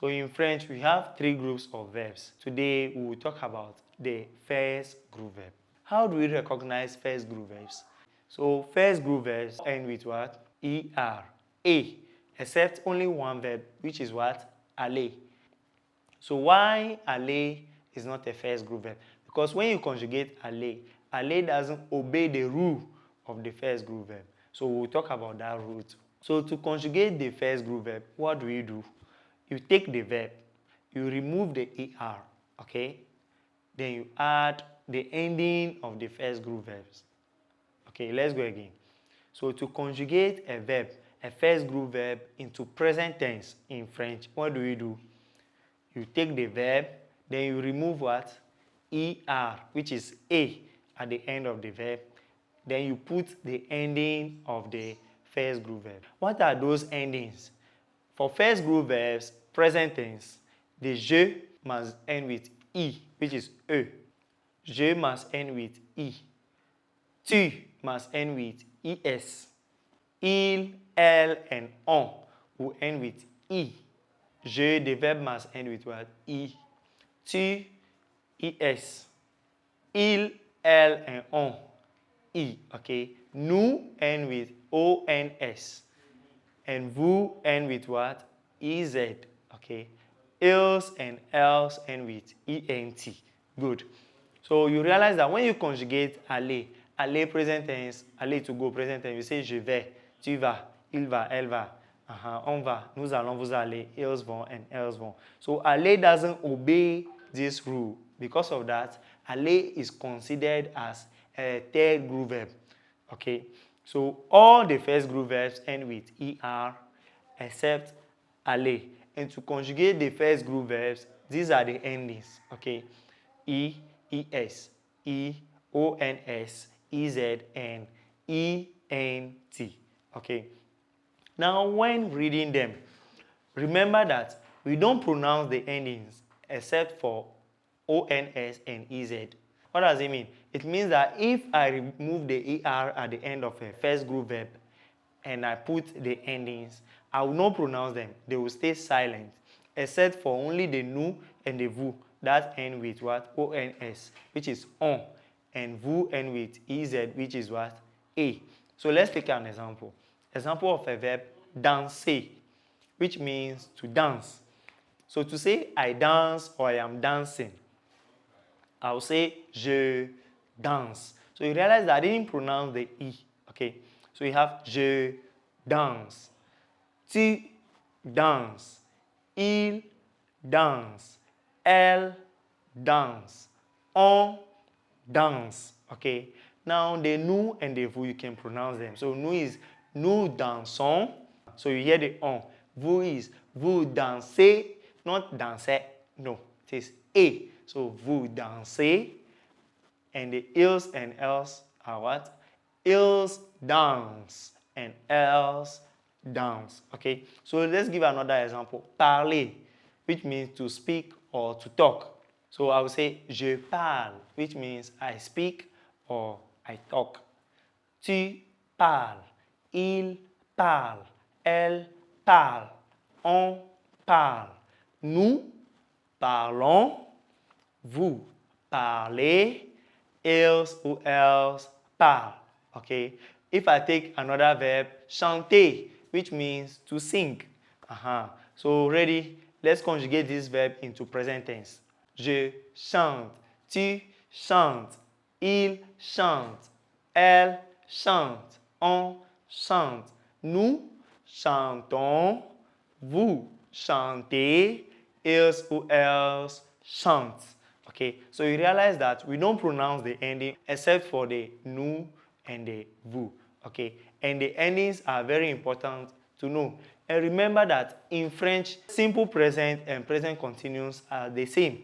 So in French, we have three groups of verbs. Today, we will talk about the first group verb. How do we recognize first group verbs? So first group verbs end with what? Er, a, except only one verb, which is what? Aller. So why aller is not a first group verb? Because when you conjugate aller, aller doesn't obey the rule of the first group verb. So we'll talk about that rule too. So to conjugate the first group verb, what do? You take the verb, you remove the er, okay? Then you add the ending of the first group verbs. Okay, let's go again. So to conjugate a verb, a first group verb into present tense in French, what do? You take the verb, then you remove what? Er, which is a at the end of the verb. Then you put the ending of the first group verb. What are those endings? For first group verbs, present tense, the je must end with I, which is e. Je must end with I. Tu must end with es. Il, elle, and on will end with I. Je, the verb must end with what? I. Tu, es. Il, elle, and on. I, okay? Nous end with ons. And vous end with what? Ez, okay? Ils and else end with ent. Good. So you realize that when you conjugate aller, aller present tense, aller to go present tense, you say je vais, tu vas, il va, elle va, on va, nous allons, vous allez, ils vont, and elles vont. So aller doesn't obey this rule. Because of that, aller is considered as a third group verb. Okay? So all the first group verbs end with er except aller. And to conjugate the first group verbs, these are the endings. Okay? I, es, I, ons, ez, and ent. Okay? Now, when reading them, remember that we don't pronounce the endings except for ons and ez. What does it mean? It means that if I remove the er at the end of a first group verb and I put the endings, I will not pronounce them. They will stay silent, except for only the nous and the vous that end with what? Ons, which is on, and vous end with ez, which is what? A. So let's take an example. Example of a verb, danser, which means to dance. So to say I dance or I am dancing, I will say je danse. So you realize that I didn't pronounce the I. Okay. So you have je danse. Tu danses. Il danse. Elle danse. On danse. Okay. Now the nous and the vous, you can pronounce them. So nous is nous dansons. So you hear the on. Vous is vous dansez, not danser. No, it is a. So vous dansez. And the ils and else are what? Ils dance and else dance. Okay? So let's give another example. Parler, which means to speak or to talk. So I will say je parle, which means I speak or I talk. Tu parles. Il parle. Elle parle. On parle. Nous parlons. Vous parlez. Ils ou elles parlent. Okay? If I take another verb, chanter, which means to sing. So ready? Let's conjugate this verb into present tense. Je chante. Tu chantes. Il chante. Elle chante. On chante. Nous chantons. Vous chantez. Ils ou elles chantent. Okay, so you realize that we don't pronounce the ending except for the nous and the vous. Okay, and the endings are very important to know. And remember that in French, simple present and present continuous are the same.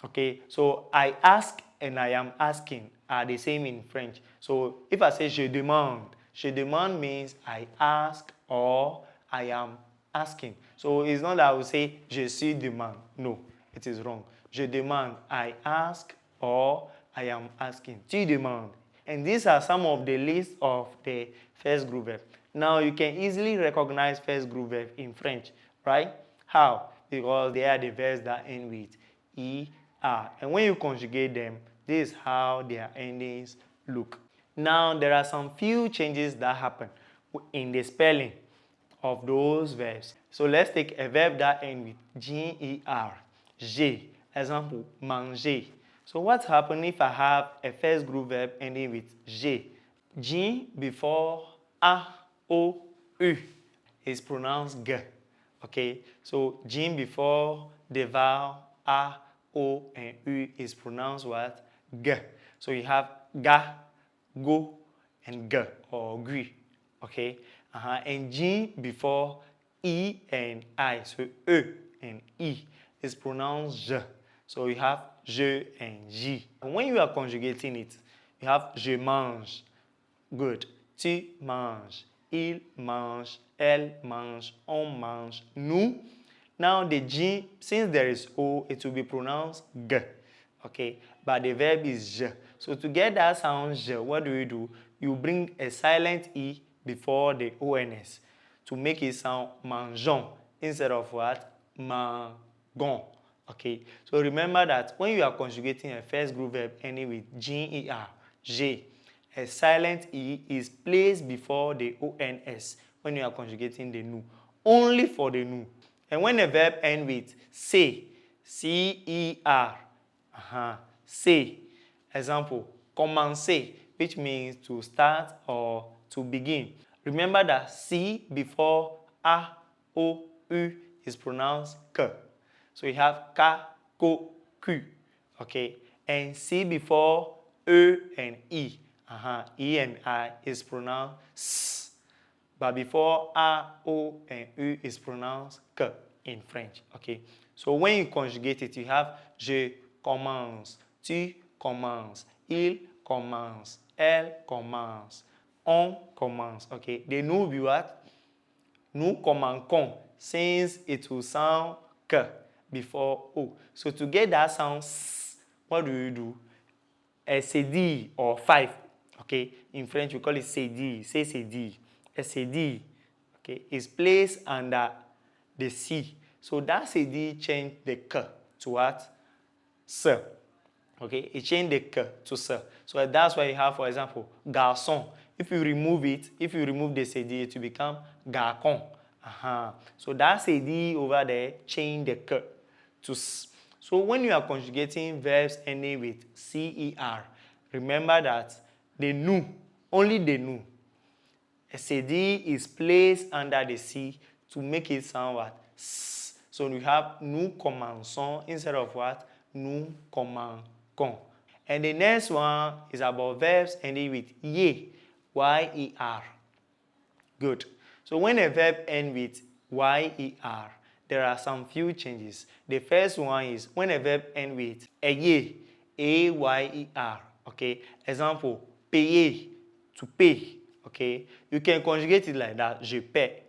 Okay, so I ask and I am asking are the same in French. So if I say je demande means I ask or I am asking. So it's not that I will say je suis demande. No, it is wrong. Je demande, I ask or I am asking. Tu demandes. And these are some of the list of the first group verb. Now you can easily recognize first group verb in French, right? How? Because they are the verbs that end with er. And when you conjugate them, this is how their endings look. Now, there are some few changes that happen in the spelling of those verbs. So let's take a verb that ends with ger. J'ai. Example, manger. So what's happening if I have a first group verb ending with j'ai? G before a, o, u is pronounced g. Okay, so G before the vowel a, o, and u is pronounced what? G. So you have ga, go, and g or gui. Okay, and G before e and I, so e and e is pronounced je. So you have je and j. When you are conjugating it, you have je mange. Good. Tu manges. Il mange. Elle mange. On mange. Nous. Now the G, since there is O, it will be pronounced G. Okay. But the verb is je. So to get that sound je, what do? You bring a silent E before the ONS to make it sound mangeons instead of what? Mangeons. Okay. So remember that when you are conjugating a first group verb ending with G-E-R, j'ai, a silent E is placed before the ONS when you are conjugating the nous. Only for the nous. And when a verb ends with C, C-E-R, C. Example, commencer, which means to start or to begin. Remember that C before A, O, U is pronounced K. So you have K, Ko, Q. Okay. And C before E and E. E and I is pronounced S. But before A, O, and U is pronounced K in French. Okay. So when you conjugate it, you have je commence, tu commences, il commence, elle commence, on commence. Okay. The nous will be what? Nous commençons, since it will sound K before O. So to get that sound S, what do? A CD or 5. Okay, in French we call it CD, say CD. A CD, okay, is placed under the C. So that CD changed the K to what? S. Okay, it changed the K to S. So that's why you have, for example, garçon. If you remove it, if you remove the CD, it will become garçon. So that CD over there changed the K to S. So when you are conjugating verbs ending with CER, remember that the nous, only the nous, a CD is placed under the C to make it sound what? S. So you have nous commençons instead of what? Nous commençons. And the next one is about verbs ending with ye, Y-E-R. Good. So when a verb ends with Y-E-R, there are some few changes. The first one is when a verb ends with a ye, A-Y-E-R. Okay. Example, payer, to pay. Okay. You can conjugate it like that. Je paie.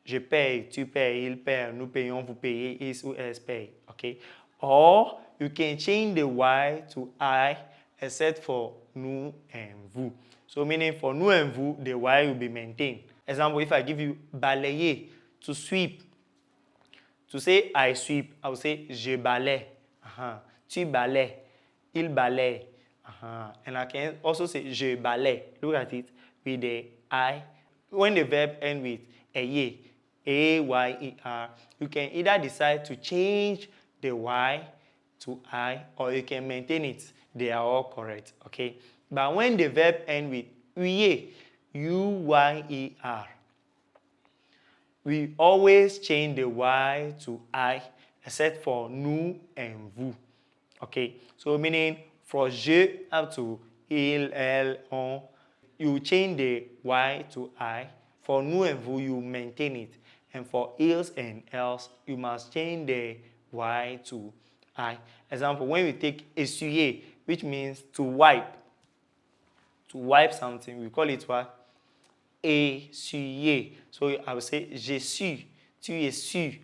Je paye, tu payes, il paie, nous payons, vous payez, is ou elles paye. Okay. Or you can change the Y to I except for nous and vous. So meaning for nous and vous, the Y will be maintained. Example, if I give you balayer, to sweep. To say I sweep, I will say je balaye. Tu balayes. Il balaye. And I can also say je balaye. Look at it with the I. When the verb ends with aye, A-Y-E-R, you can either decide to change the Y to I or you can maintain it. They are all correct. Okay. But when the verb ends with uyer, U-Y-E-R, we always change the Y to I except for nous and vous. Okay, so meaning for je up to il, elle, on, you change the Y to I. For nous and vous, you maintain it. And for ils and else, you must change the Y to I. Example, when we take essuyer, which means to wipe something, we call it what? Essuyer. So I will say, j'essuie, tu essuies,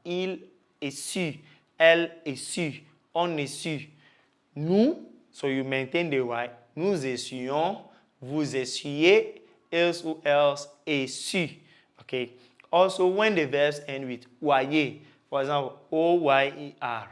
il essuie, elle essuie, on essuie. Nous, so you maintain the Y, nous essuyons, vous essuyez, ils ou elles essuient. Okay. Also, when the verbs end with oyer, for example, oyer,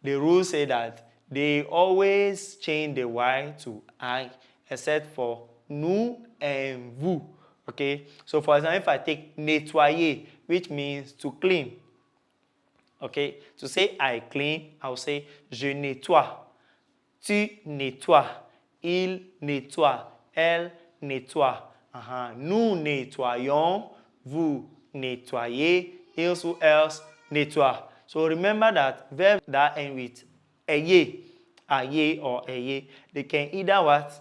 the rules say that they always change the y to I, except for nous and vous. Okay, so for example, if I take nettoyer, which means to clean. Okay, to say I clean, I'll say je nettoie, tu nettoies, il nettoie, elle nettoie. Nous nettoyons, vous nettoyez, ils ou else nettoie. So remember that verbs that end with aye, or aye, they can either what?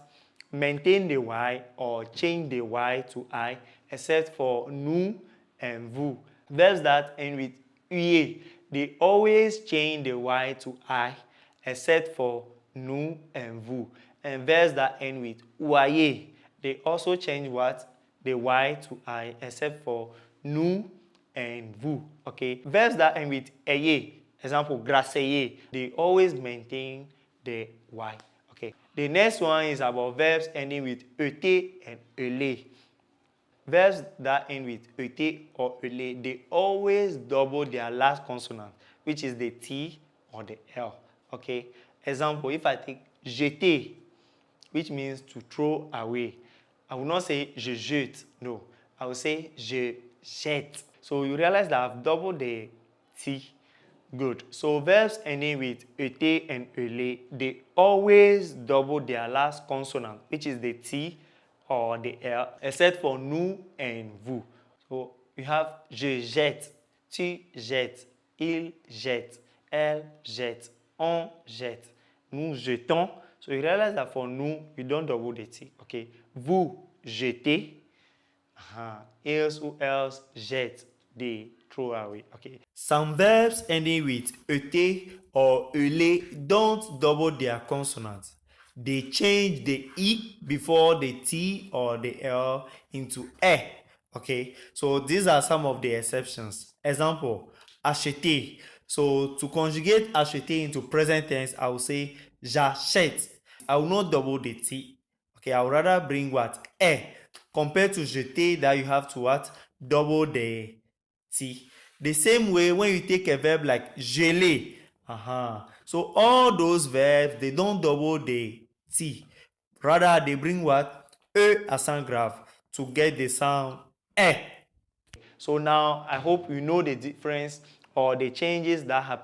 Maintain the y or change the y to I, except for nous and vous. Verbs that end with uye, they always change the y to I, except for nous and vous. And verbs that end with oyer, they also change what? The y to I, except for nous and vous. Okay. Verbs that end with aye, example, gracier, they always maintain the y. Okay. The next one is about verbs ending with eter and eler. Verbs that end with eter or eler, they always double their last consonant, which is the T or the L. Okay. Example, if I take jeter, which means to throw away, I will not say je jette, no. I will say je jette. So you realize that I've doubled the T. Good. So verbs ending with eter and eler, they always double their last consonant, which is the T or the L, except for nous and vous. So you have je jette, tu jettes, il jette, elle jette, on jette, nous jetons. So you realize that for nous, you don't double the T. Okay. Vous jetez, ils ou else jette, they throw away. Okay. Some verbs ending with eter or eler don't double their consonants. They change the E before the T or the L into E. Okay, so these are some of the exceptions. Example, acheter. So to conjugate acheter into present tense, I will say j'achète. I will not double the T. Okay, I would rather bring what? E. Compared to jeter that you have to what? Double the T. The same way when you take a verb like geler. So all those verbs, they don't double the T. Rather, they bring what? E accent grave to get the sound E. So now I hope you know the difference or the changes that happen